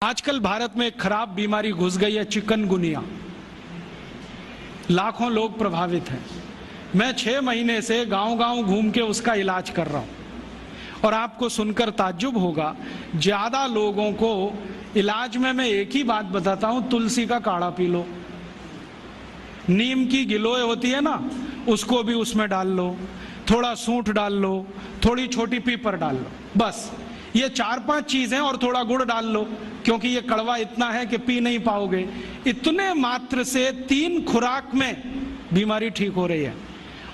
आजकल भारत में एक खराब बीमारी घुस गई है, चिकनगुनिया। लाखों लोग प्रभावित हैं। मैं 6 महीने से गांव-गांव घूम के उसका इलाज कर रहा हूं और आपको सुनकर ताज्जुब होगा, ज्यादा लोगों को इलाज में मैं एक ही बात बताता हूं, तुलसी का काढ़ा पी लो, नीम की गिलोय होती है ना, उसको भी उसमें डाल लो, थोड़ा सूंठ डाल लो, थोड़ी छोटी पीपर डाल लो, बस ये 4-5 चीजें, और थोड़ा गुड़ डाल लो क्योंकि ये कड़वा इतना है कि पी नहीं पाओगे। इतने मात्र से 3 खुराक में बीमारी ठीक हो रही है।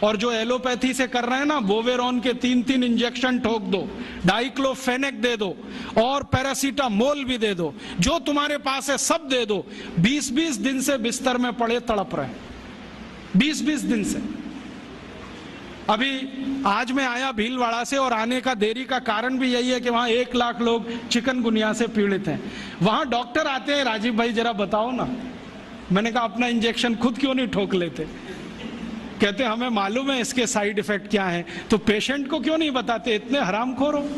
और जो एलोपैथी से कर रहे हैं ना, बोवेरॉन के 3-3 इंजेक्शन ठोक दो, डाइक्लोफेनेक दे दो और पैरासीटामोल भी दे दो, जो तुम्हारे पास है सब दे दो। 20-20 दिन से बिस्तर में पड़े तड़प रहे हैं, 20-20 दिन से। अभी आज मैं आया भीलवाड़ा से, और आने का देरी का कारण भी यही है कि वहां 1 लाख लोग चिकनगुनिया से पीड़ित हैं। वहां डॉक्टर आते हैं, राजीव भाई जरा बताओ ना। मैंने कहा अपना इंजेक्शन खुद क्यों नहीं ठोक लेते? कहते हमें मालूम है इसके साइड इफेक्ट क्या है, तो पेशेंट को क्यों नहीं बताते? इतने हरामखोर हो,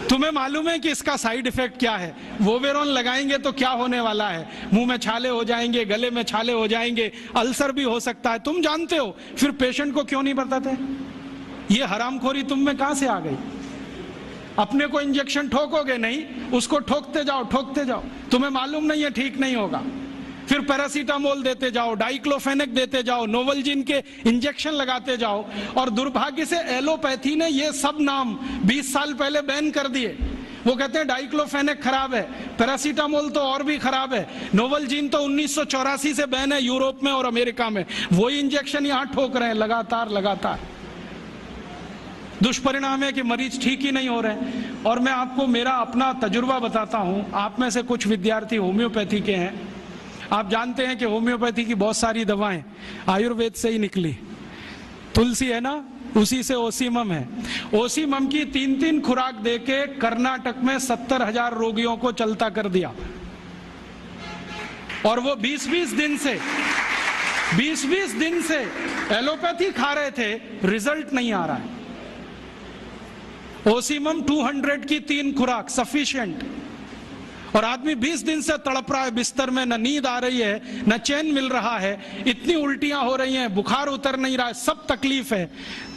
तुम्हें मालूम है कि इसका साइड इफेक्ट क्या है? वोवेरॉन लगाएंगे तो क्या होने वाला है? मुंह में छाले हो जाएंगे, गले में छाले हो जाएंगे, अल्सर भी हो सकता है, तुम जानते हो, फिर पेशेंट को क्यों नहीं बताते? ये हरामखोरी तुम में कहां से आ गई? अपने को इंजेक्शन ठोकोगे नहीं, उसको ठोकते जाओ, तुम्हें मालूम नहीं है ठीक नहीं होगा। फिर पैरासीटामोल देते जाओ, डाइक्लोफेनेक देते जाओ, नोवलजिन के इंजेक्शन लगाते जाओ, और दुर्भाग्य से एलोपैथी ने ये सब नाम 20 साल पहले बैन कर दिए। वो कहते हैं डाइक्लोफेनेक खराब है, पैरासीटामोल तो और भी खराब है, नोवलजिन तो 1984 से बैन है यूरोप में और अमेरिका में, वही इंजेक्शन यहां ठोक रहे हैं लगातार। दुष्परिणाम है कि मरीज ठीक ही नहीं हो रहे। और मैं आपको मेरा अपना तजुर्बा बताता हूं। आप में से कुछ विद्यार्थी होम्योपैथी के हैं, आप जानते हैं कि होम्योपैथी की बहुत सारी दवाएं आयुर्वेद से ही निकली। तुलसी है ना, उसी से ओसीमम है। ओसीमम की 3-3 खुराक देके कर्नाटक में 70,000 रोगियों को चलता कर दिया, और वो 20-20 दिन से एलोपैथी खा रहे थे, रिजल्ट नहीं आ रहा है। ओसीमम 200 की 3 खुराक सफिशिएंट, और आदमी 20 दिन से तड़प रहा है बिस्तर में, न नींद आ रही है, न चैन मिल रहा है, इतनी उल्टियां हो रही हैं, बुखार उतर नहीं रहा है, सब तकलीफ है।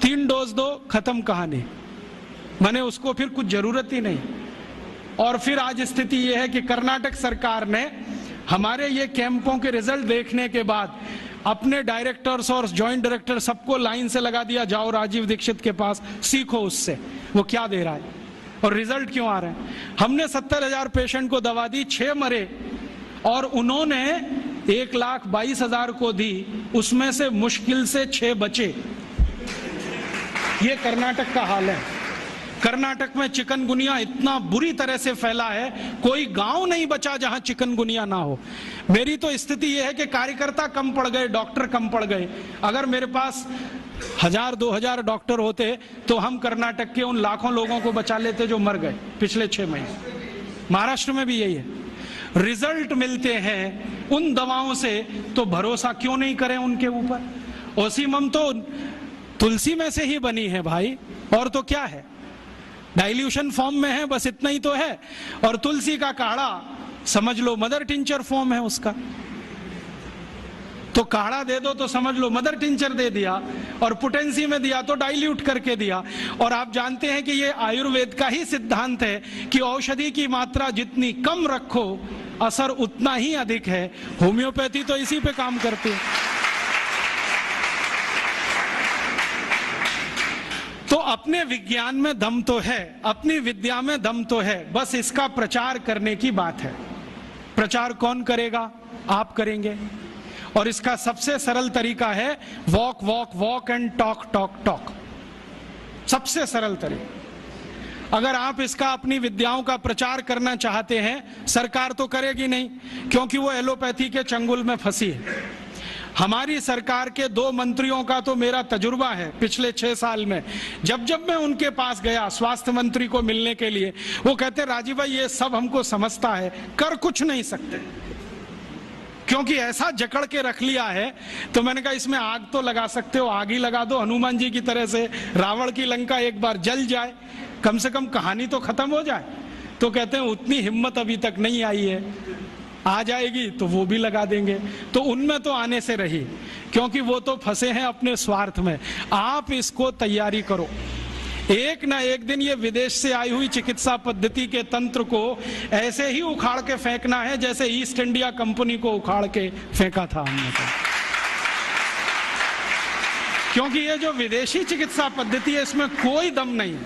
3 डोज दो, खत्म कहानी। मैंने उसको फिर कुछ जरूरत ही नहीं। और फिर आज स्थिति यह है कि कर्नाटक सरकार ने हमारे ये कैंपों के रिजल्ट देखने के बाद अपने डायरेक्टर्स और ज्वाइंट डायरेक्टर सबको लाइन से लगा दिया, जाओ राजीव दीक्षित के पास, सीखो उससे वो क्या दे रहा है और रिजल्ट क्यों आ रहे हैं। हमने 70,000 पेशेंट को दवा दी, 6 मरे, और उन्होंने 1,22,000 को दी, उसमें से मुश्किल से 6 बचे। ये कर्नाटक का हाल है। कर्नाटक में चिकनगुनिया इतना बुरी तरह से फैला है, कोई गांव नहीं बचा जहां चिकनगुनिया ना हो। मेरी तो स्थिति यह है कि कार्यकर्ता कम पड़ गए, डॉक्टर कम पड़ गए। अगर मेरे पास 1,000-2,000 डॉक्टर होते तो हम कर्नाटक के उन लाखों लोगों को बचा लेते जो मर गए पिछले 6 महीने। महाराष्ट्र में भी यही है। रिजल्ट मिलते हैं उन दवाओं से, तो भरोसा क्यों नहीं करें उनके ऊपर? ओसीमम तो तुलसी में से ही बनी है भाई, और तो क्या है, डाइल्यूशन फॉर्म में है, बस इतना ही तो है। और तुलसी का काढ़ा समझ लो मदर टिंचर फॉर्म है उसका, तो काढ़ा दे दो तो समझ लो मदर टिंचर दे दिया, और पोटेंसी में दिया तो डाइल्यूट करके दिया। और आप जानते हैं कि ये आयुर्वेद का ही सिद्धांत है कि औषधि की मात्रा जितनी कम रखो, असर उतना ही अधिक है। होम्योपैथी तो इसी पे काम करती है। तो अपने विज्ञान में दम तो है, अपनी विद्या में दम तो है, बस इसका प्रचार करने की बात है। प्रचार कौन करेगा? आप करेंगे। और इसका सबसे सरल तरीका है वॉक एंड टॉक। सबसे सरल तरीका। अगर आप इसका अपनी विद्याओं का प्रचार करना चाहते हैं, सरकार तो करेगी नहीं, क्योंकि वो एलोपैथी के चंगुल में फंसी है। हमारी सरकार के 2 मंत्रियों का तो मेरा तजुर्बा है पिछले 6 साल में। जब मैं उनके पास गया स्वास्थ्य मंत्री को मिलने के लिए, वो कहते राजीव भाई ये सब हमको समझता है, कर कुछ नहीं सकते, क्योंकि ऐसा जकड़ के रख लिया है। तो मैंने कहा इसमें आग तो लगा सकते हो, आग ही लगा दो, हनुमान जी की तरह से रावण की लंका एक बार जल जाए, कम से कम कहानी तो खत्म हो जाए। तो कहते हैं उतनी हिम्मत अभी तक नहीं आई है, आ जाएगी तो वो भी लगा देंगे। तो उनमें तो आने से रही, क्योंकि वो तो फंसे हैं अपने स्वार्थ में। आप इसको तैयारी करो, एक ना एक दिन ये विदेश से आई हुई चिकित्सा पद्धति के तंत्र को ऐसे ही उखाड़ के फेंकना है जैसे ईस्ट इंडिया कंपनी को उखाड़ के फेंका था हमने तो। क्योंकि ये जो विदेशी चिकित्सा पद्धति है इसमें कोई दम नहीं।